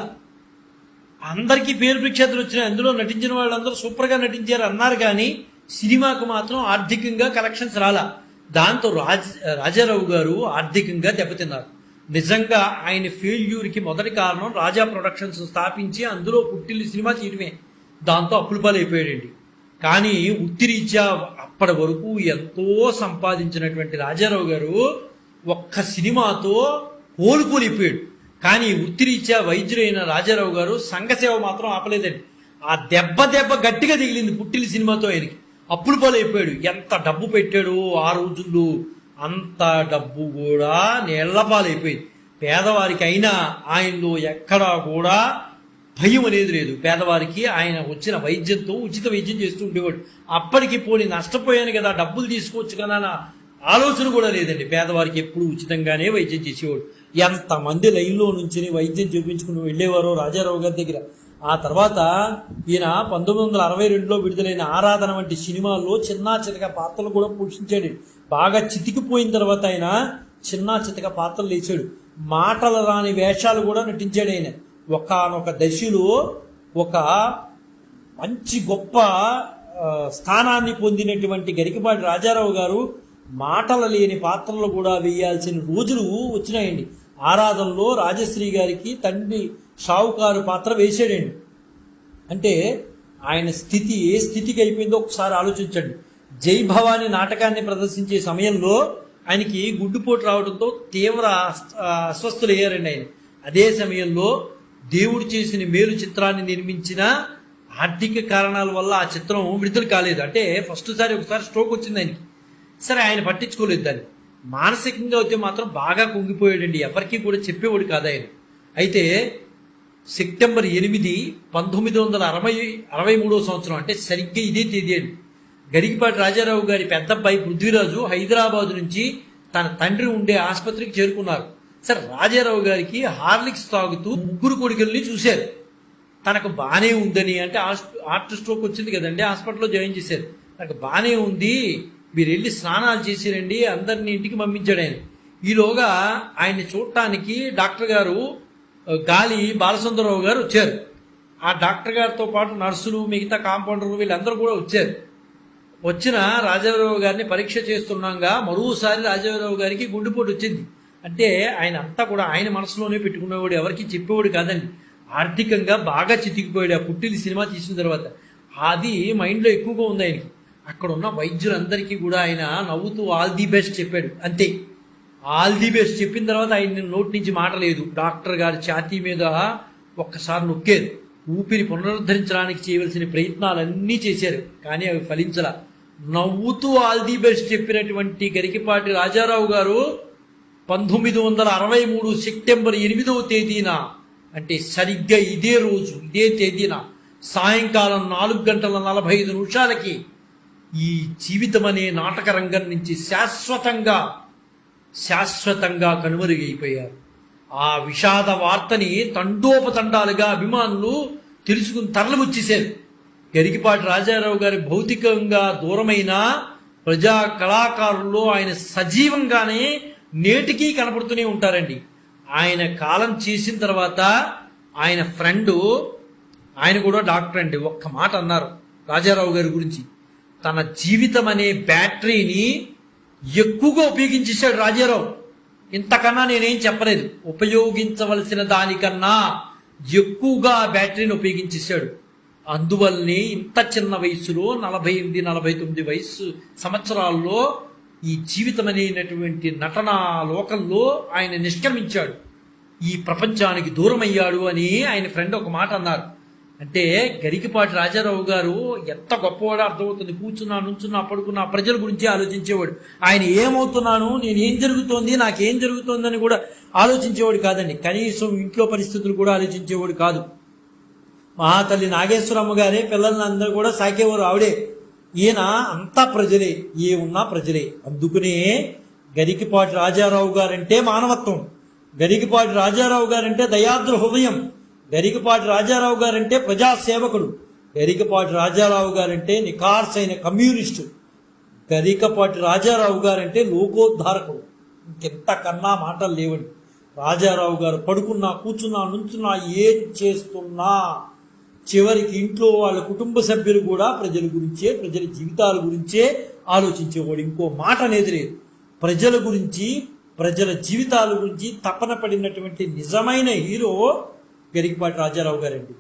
అందరికీ పేరు ప్రఖ్యాతులు వచ్చినాయి. అందులో నటించిన వాళ్ళందరూ సూపర్గా నటించారు అన్నారు. కానీ సినిమాకు మాత్రం ఆర్థికంగా కలెక్షన్స్ రాలా. దాంతో రాజారావు గారు ఆర్థికంగా దెబ్బతిన్నారు. నిజంగా ఆయన ఫెయిల్యూర్కి మొదటి కారణం రాజా ప్రొడక్షన్స్ స్థాపించి అందులో పుట్టిల్లు సినిమా తీయడమే. దాంతో అప్పుల పాలైపోయాడండి. కానీ వృత్తిరీత్యా అప్పటి వరకు ఎంతో సంపాదించినటువంటి రాజారావు గారు ఒక్క సినిమాతో కోలుకోలిపోయాడు. కానీ వృత్తిరీత్యా వైద్యుడైన రాజారావు గారు సంఘసేవ మాత్రం ఆపలేదండి. ఆ దెబ్బ గట్టిగా దిగిలింది పుట్టిల్లు సినిమాతో. ఆయనకి అప్పుల పాలైపోయాడు. ఎంత డబ్బు పెట్టాడు ఆ రోజుల్లో, అంత డబ్బు కూడా నీళ్ల పాలైపోయింది. పేదవారికి అయినా ఆయనలో ఎక్కడా కూడా భయం అనేది లేదు పేదవారికి. ఆయన వచ్చిన వైద్యంతో ఉచిత వైద్యం చేస్తూ ఉండేవాడు. అప్పటికి పోనీ నష్టపోయాను కదా, డబ్బులు తీసుకోవచ్చు కదా అన్న ఆలోచన కూడా లేదండి. పేదవారికి ఎప్పుడు ఉచితంగానే వైద్యం చేసేవాడు. ఎంతమంది లైన్లో నుంచి వైద్యం చూపించుకుని వెళ్ళేవారో రాజారావు గారి దగ్గర. ఆ తర్వాత ఈయన 1962లో విడుదలైన ఆరాధన వంటి సినిమాల్లో చిన్నా చితక పాత్రలు కూడా పోషించాడు. బాగా చితికిపోయిన తర్వాత ఆయన చిన్నా చితక పాత్రలు వేసాడు. మాటలు రాని వేషాలు కూడా నటించాడు ఆయన. ఒకానొక దశలో ఒక మంచి గొప్ప స్థానాన్ని పొందినటువంటి గరికపాటి రాజారావు గారు మాటలు లేని పాత్రలు కూడా వేయాల్సిన రోజులు వచ్చినాయండి. ఆరాధనలో రాజశ్రీ గారికి తండ్రి షావుకారు పాత్ర వేసాడండి. అంటే ఆయన స్థితి ఏ స్థితికి అయిపోయిందో ఒకసారి ఆలోచించండి. జై భవాని నాటకాన్ని ప్రదర్శించే సమయంలో ఆయనకి గుడ్డుపోటు రావడంతో తీవ్ర అస్వస్థులయ్యారండి ఆయన. అదే సమయంలో దేవుడు చేసిన మేలు చిత్రాన్ని నిర్మించిన ఆర్థిక కారణాల వల్ల ఆ చిత్రం విడుదల కాలేదు. అంటే ఒకసారి స్ట్రోక్ వచ్చింది ఆయనకి. సరే, ఆయన పట్టించుకోలేదు దాన్ని. మానసికంగా అయితే మాత్రం బాగా కుంగిపోయాడండి. ఎవరికి కూడా చెప్పేవాడు కాదు ఆయన. అయితే సెప్టెంబర్ 8, 1963 అంటే సరిగ్గా ఇదే తేదీ అండి. గరికపాటి రాజారావు గారి పెద్దబ్బాయి పృథ్వీరాజు హైదరాబాద్ నుంచి తన తండ్రి ఉండే ఆసుపత్రికి చేరుకున్నారు. సరే, రాజారావు గారికి హార్లిక్స్ తాగుతూ 3 కొడుకుల్ని చూశారు. తనకు బాగానే ఉందని, అంటే హార్ట్ స్ట్రోక్ వచ్చింది కదండి, హాస్పిటల్లో జాయిన్ చేశారు. తనకు బాగానే ఉంది, మీరు వెళ్ళి స్నానాలు చేసిరండి, అందరినీ ఇంటికి పంపించాడు ఆయన. ఈలోగా ఆయన్ని చూడటానికి డాక్టర్ గారు గాలి బాలసుందరరావు గారు వచ్చారు. ఆ డాక్టర్ గారితో పాటు నర్సులు, మిగతా కాంపౌండర్లు వీళ్ళందరూ కూడా వచ్చారు. వచ్చిన రాజారావు గారిని పరీక్ష చేస్తున్నాగా మరోసారి రాజారావు గారికి గుండెపోటు వచ్చింది. అంటే ఆయన అంతా కూడా ఆయన మనసులోనే పెట్టుకునేవాడు, ఎవరికి చెప్పేవాడు కాదండి. ఆర్థికంగా బాగా చితికిపోయాడు ఆ పుట్టిల్లి సినిమా తీసిన తర్వాత. అది మైండ్లో ఎక్కువగా ఉంది ఆయనకి. అక్కడ ఉన్న వైద్యులందరికీ కూడా ఆయన నవ్వుతూ ఆల్ ది బెస్ట్ చెప్పాడు. అంతే, ఆల్ ది బెస్ట్ చెప్పిన తర్వాత ఆయన నోటి నుంచి మాట లేదు. డాక్టర్ గారి ఛాతీ మీద ఒక్కసారి నొక్కారు. ఊపిరి పునరుద్ధరించడానికి చేయవలసిన ప్రయత్నాలన్నీ చేశారు, కానీ అవి ఫలించల. నవ్వుతూ ఆల్ ది బెస్ట్ చెప్పినటువంటి గరికపాటి రాజారావు గారు 1963 సెప్టెంబర్ 8వ తేదీన, అంటే సరిగ్గా ఇదే రోజు ఇదే తేదీన సాయంకాలం 4:45 ఈ జీవితం అనే నాటక రంగం నుంచి శాశ్వతంగా కనుమరుగైపోయారు. ఆ విషాద వార్తని తండోపతండాలుగా అభిమానులు తెలుసుకుని తరలివచ్చేశారు. గరికపాటి రాజారావు గారి భౌతికంగా దూరమైన ప్రజా కళాకారుల్లో ఆయన సజీవంగానే నేటికీ కనపడుతూనే ఉంటారండి. ఆయన కాలం చేసిన తర్వాత ఆయన ఫ్రెండు, ఆయన కూడా డాక్టర్ అండి, ఒక్క మాట అన్నారు రాజారావు గారి గురించి. తన జీవితం అనే బ్యాటరీని ఎక్కువగా ఉపయోగించేశాడు రాజారావు. ఇంతకన్నా నేనేం చెప్పలేదు. ఉపయోగించవలసిన దానికన్నా ఎక్కువగా బ్యాటరీని ఉపయోగించేశాడు. అందువల్లనే ఇంత చిన్న వయసులో 48, 49 సంవత్సరాల్లో ఈ జీవితం అనేటువంటి నటనా లోకంలో ఆయన నిష్క్రమించాడు. ఈ ప్రపంచానికి దూరమయ్యాడు అని ఆయన ఫ్రెండ్ ఒక మాట అన్నారు. అంటే గరికపాటి రాజారావు గారు ఎంత గొప్పవాడో అర్థమవుతుంది. కూర్చున్నా, నుంచున్నా, పడుకున్నా ప్రజల గురించి ఆలోచించేవాడు. ఆయన ఏమవుతున్నాను, నేను ఏం జరుగుతోంది, నాకేం జరుగుతోందని కూడా ఆలోచించేవాడు కాదండి. కనీసం ఇంట్లో పరిస్థితులు కూడా ఆలోచించేవాడు కాదు. మహాతల్లి నాగేశ్వరమ్మ గారే పిల్లల్ని అందరూ కూడా సాకేవారు, ఆవిడే. ఈయన అంతా ప్రజలే, ఏమున్నా ప్రజలే. అందుకనే గరికపాటి రాజారావు గారంటే మానవత్వం, గరికపాటి రాజారావు గారంటే దయాద్ర హృదయం, గరికపాటి రాజారావు గారంటే ప్రజాసేవకుడు, గరికపాటి రాజారావు గారంటే నిఖార్సైన కమ్యూనిస్టు, గరికపాటి రాజారావు గారంటే లోకోద్ధారకుడు. ఇంకెంతకన్నా మాటలు లేవండి. రాజారావు గారు పడుకున్నా, కూర్చున్నా, నుంచున్నా, ఏం చేస్తున్నా చివరికి ఇంట్లో వాళ్ళ కుటుంబ సభ్యులు కూడా ప్రజల గురించే, ప్రజల జీవితాల గురించే ఆలోచించేవాడు. ఇంకో మాట అనేది లేదు. ప్రజల గురించి, ప్రజల జీవితాల గురించి తపన పడినటువంటి నిజమైన హీరో గరికపాటి రాజారావు గారండి.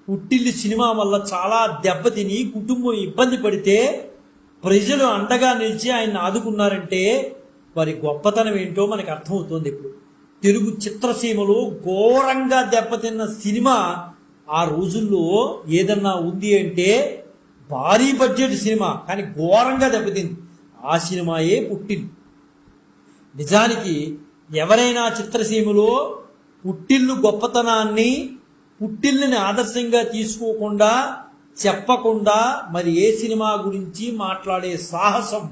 పుట్టిల్లి సినిమా వల్ల చాలా దెబ్బతిని కుటుంబం ఇబ్బంది పడితే ప్రజలు అండగా నిలిచి ఆయన ఆదుకున్నారంటే వారి గొప్పతనం ఏంటో మనకు అర్థమవుతుంది. ఇప్పుడు తెలుగు చిత్రసీమలో ఘోరంగా దెబ్బతిన్న సినిమా ఆ రోజుల్లో ఏదన్నా ఉంది అంటే భారీ బడ్జెట్ సినిమా, కానీ ఘోరంగా దెబ్బతింది. ఆ సినిమాయే పుట్టిల్లు. నిజానికి ఎవరైనా చిత్రసీమలో పుట్టిల్లు గొప్పతనాన్ని పుట్టిల్ని ఆదర్శంగా తీసుకోకుండా చెప్పకుండా మరి ఏ సినిమా గురించి మాట్లాడే సాహసం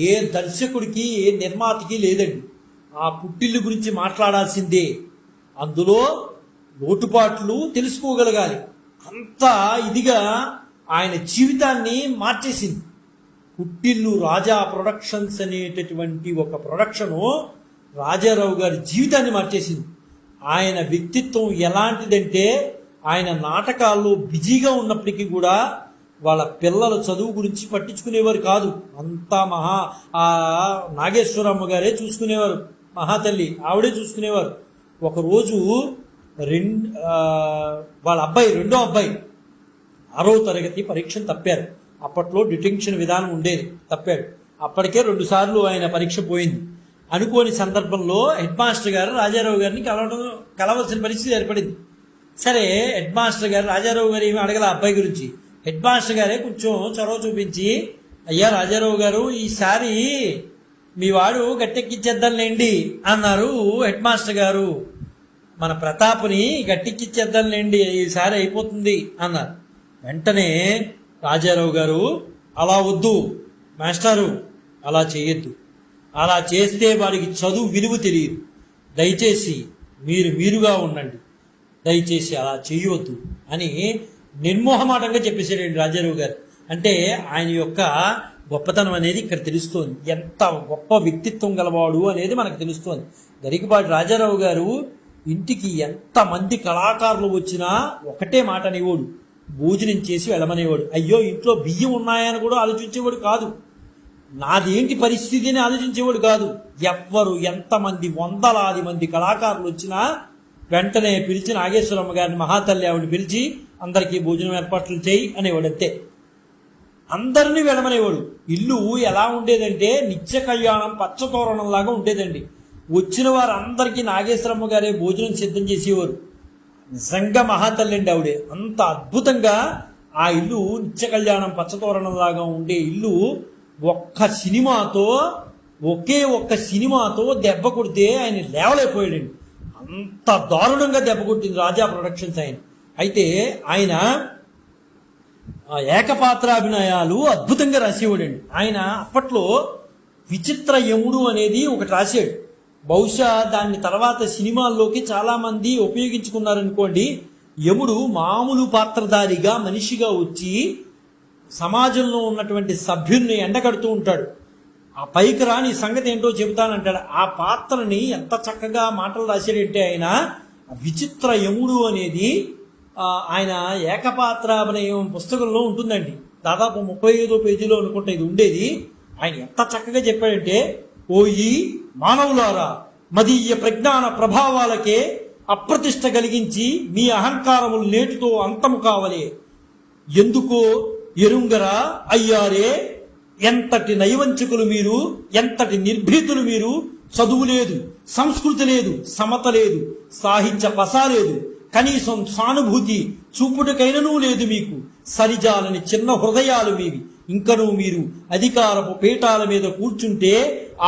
ఏ దర్శకుడికి ఏ నిర్మాతకి లేదండి. ఆ పుట్టిల్లు గురించి మాట్లాడాల్సిందే. అందులో లోటుపాట్లు తెలుసుకోగలగాలి. అంత ఇదిగా ఆయన జీవితాన్ని మార్చేసింది. పుట్టిల్లు రాజా ప్రొడక్షన్స్ అనేటటువంటి ఒక ప్రొడక్షను రాజారావు గారి జీవితాన్ని మార్చేసింది. ఆయన వ్యక్తిత్వం ఎలాంటిదంటే ఆయన నాటకాల్లో బిజీగా ఉన్నప్పటికీ కూడా వాళ్ళ పిల్లల చదువు గురించి పట్టించుకునేవారు కాదు. అంతా నాగేశ్వరమ్మ గారే చూసుకునేవారు, మహాతల్లి ఆవిడే చూసుకునేవారు. ఒకరోజు వాళ్ళ అబ్బాయి రెండో అబ్బాయి 6వ తరగతి పరీక్షను తప్పారు. అప్పట్లో డిటెన్షన్ విధానం ఉండేది, తప్పాడు. అప్పటికే 2 సార్లు ఆయన పరీక్ష పోయింది. అనుకోని సందర్భంలో హెడ్ మాస్టర్ గారు రాజారావు గారిని కలవలసిన పరిస్థితి ఏర్పడింది. సరే, హెడ్ మాస్టర్ గారు రాజారావు గారు ఏమి అడగల అబ్బాయి గురించి. హెడ్ మాస్టర్ గారే కొంచెం చొరవ చూపించి, అయ్యా రాజారావు గారు, ఈసారి మీ వాడు గట్టెక్కిచ్చేద్దాంలేండి అన్నారు. హెడ్ మాస్టర్ గారు మన ప్రతాప్ని గట్టెక్కిచ్చేద్దాంలేండి, ఈసారి అయిపోతుంది అన్నారు. వెంటనే రాజారావు గారు, అలా వద్దు మాస్టారు, అలా చేయొద్దు, అలా చేస్తే వాడికి చదువు విలువ తెలియదు, దయచేసి మీరుగా ఉండండి, దయచేసి అలా చేయవద్దు అని నిర్మోహమాటంగా చెప్పేశాడండి రాజారావు గారు. అంటే ఆయన యొక్క గొప్పతనం అనేది ఇక్కడ తెలుస్తోంది. ఎంత గొప్ప వ్యక్తిత్వం గలవాడు అనేది మనకు తెలుస్తోంది. గరికపాటి రాజారావు గారు ఇంటికి ఎంతమంది కళాకారులు వచ్చినా ఒకటే మాట అనేవాడు, భోజనం చేసి వెళ్ళమనేవాడు. అయ్యో ఇంట్లో బియ్యం ఉన్నాయని కూడా ఆలోచించేవాడు కాదు, నాదేంటి పరిస్థితి అని ఆలోచించేవాడు కాదు. ఎవ్వరు ఎంతమంది వందలాది మంది కళాకారులు వచ్చినా వెంటనే పిలిచి నాగేశ్వరమ్మ గారిని, మహాతల్లి ఆవిడని పిలిచి అందరికీ భోజనం ఏర్పాట్లు చేయి అనేవాడు. అంతే, అందరినీ వెళ్ళమనేవాడు. ఇల్లు ఎలా ఉండేదంటే నిత్య కళ్యాణం పచ్చతోరణంలాగా ఉండేదండి. వచ్చిన వారందరికీ నాగేశ్వరమ్మ గారే భోజనం సిద్ధం చేసేవారు. నిజంగా మహాతల్లి అండి ఆవిడే. అంత అద్భుతంగా ఆ ఇల్లు నిత్య కళ్యాణం పచ్చతోరణంలాగా ఉండే ఇల్లు ఒకే ఒక్క సినిమాతో దెబ్బ కొడితే ఆయన లేవలేకపోయాడండి. అంత దారుణంగా దెబ్బ కొట్టింది రాజా ప్రొడక్షన్స్ ఆయన. అయితే ఆయన ఏకపాత్రాభినయాలు అద్భుతంగా రాసేవాడండి. ఆయన అప్పట్లో విచిత్ర యముడు అనేది ఒకటి రాశాడు. బహుశా దాన్ని తర్వాత సినిమాల్లోకి చాలామంది ఉపయోగించుకున్నారనుకోండి. యముడు మామూలు పాత్రధారిగా మనిషిగా వచ్చి సమాజంలో ఉన్నటువంటి సభ్యుల్ని ఎండగడుతూ ఉంటాడు. ఆ పైకి రాని సంగతి ఏంటో చెబుతానంటాడు. ఆ పాత్రని ఎంత చక్కగా మాటలు రాశాడంటే ఆయన విచిత్ర యముడు అనేది ఆయన ఏకపాత్రాభినయం పుస్తకంలో ఉంటుందండి. దాదాపు 35వ పేజీలో అనుకుంటా ఇది ఉండేది. ఆయన ఎంత చక్కగా చెప్పాడంటే, ఓయి మానవులారా, మదీయ ప్రజ్ఞాన ప్రభావాలకే అప్రతిష్ట కలిగించి మీ అహంకారములు నేటితో అంతము కావలే, ఎందుకో ఎరుంగరా అయ్యారే, ఎంతటి నైవంచకులు మీరు, ఎంతటి నిర్భీతులు మీరు. చదువు లేదు, సంస్కృతి లేదు, సమత లేదు, సాహిత్య పస లేదు, కనీసం సానుభూతి చూపుటకైననూ లేదు మీకు. సరిజాలని చిన్న హృదయాలు మీవి. ఇంకనూ మీరు అధికారపు పీఠాల మీద కూర్చుంటే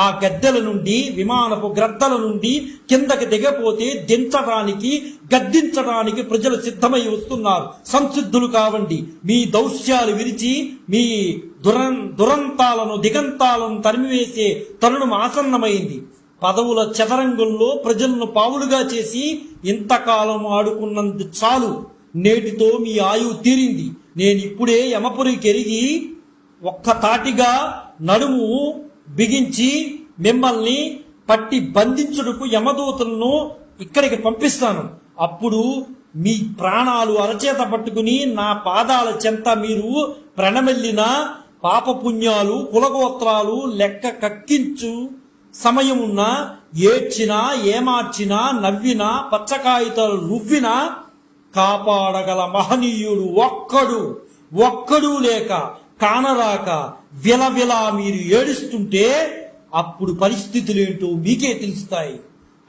ఆ గద్దెల నుండి, విమానపు గ్రద్దల నుండి కిందకి దిగపోతే దించడానికి, గద్దించడానికి ప్రజలు సిద్ధమై వస్తున్నారు. సంసిద్ధులు కావండి. మీ దౌశ్యాలు విరిచి మీ దురంతాలను, దిగంతాలను తరిమివేసే తరుణం ఆసన్నమైంది. పదవుల చదరంగంలో ప్రజలను పావులుగా చేసి ఇంతకాలం ఆడుకున్నందు చాలు. నేటితో మీ ఆయువు తీరింది. నేనిప్పుడే యమపురికి ఎరిగి ఒక్క తాటిగా నడుము బిగించి మిమ్మల్ని పట్టి బంధించుటకు యమదూతలను ఇక్కడికి పంపిస్తాను. అప్పుడు మీ ప్రాణాలు అరచేత పట్టుకుని నా పాదాల చెంత మీరు ప్రణమెల్లిన పాపపుణ్యాలు, కులగోత్రాలు లెక్క కక్కించు సమయమున్నా, ఏడ్చినా, ఏమార్చినా, నవ్వినా, పచ్చకాయితలు రువ్వినా కాపాడగల మహనీయుడు ఒక్కడు లేక కానరాక విలవిలా మీరు ఏడుస్తుంటే అప్పుడు పరిస్థితులేంటో మీకే తెలుస్తాయి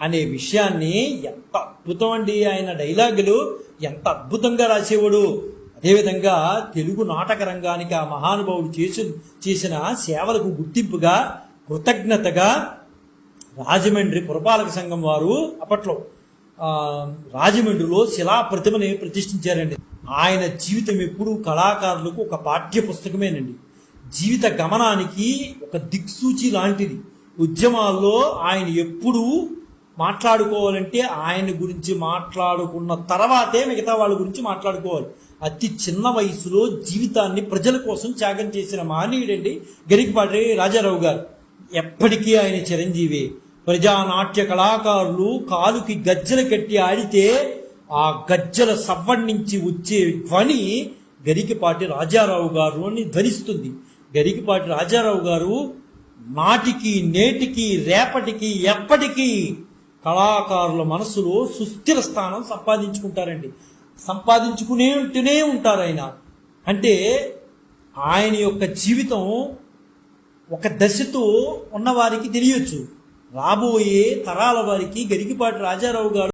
అనే విషయాన్ని ఎంత అద్భుతం అండి. ఆయన డైలాగులు ఎంత అద్భుతంగా రాసేవాడు. అదేవిధంగా తెలుగు నాటక రంగానికి ఆ మహానుభావుడు చేసిన సేవలకు గుర్తింపుగా, కృతజ్ఞతగా రాజమండ్రి పురపాలక సంఘం వారు అప్పట్లో రాజమండ్రిలో శిలా ప్రతిమని ప్రతిష్ఠించారండి. ఆయన జీవితం ఎప్పుడు కళాకారులకు ఒక పాఠ్య పుస్తకమేనండి. జీవిత గమనానికి ఒక దిక్సూచి లాంటిది. ఉద్యమాల్లో ఆయన ఎప్పుడూ మాట్లాడుకోవాలంటే ఆయన గురించి మాట్లాడుకున్న తర్వాతే మిగతా వాళ్ళ గురించి మాట్లాడుకోవాలి. అతి చిన్న వయసులో జీవితాన్ని ప్రజల కోసం త్యాగం చేసిన మహనీయుడండి గరికపాటి రాజారావు గారు. ఎప్పటికీ ఆయన చిరంజీవి. ప్రజానాట్య కళాకారులు కాలుకి గజ్జలు కట్టి ఆడితే ఆ గజ్జల సవ్వడి నుంచి వచ్చే ధ్వని గరికపాటి రాజారావు గారు అని ధ్వనిస్తుంది. గరికపాటి రాజారావు గారు నాటికి నేటికి రేపటికి ఎప్పటికీ కళాకారుల మనసులో సుస్థిర స్థానం సంపాదించుకుంటారండి. సంపాదించుకునే ఉంటారు ఆయన. అంటే ఆయన యొక్క జీవితం ఒక దశతో ఉన్నవారికి తెలియచ్చు, రాబోయే తరాల వారికి గరికపాటి రాజారావు గారు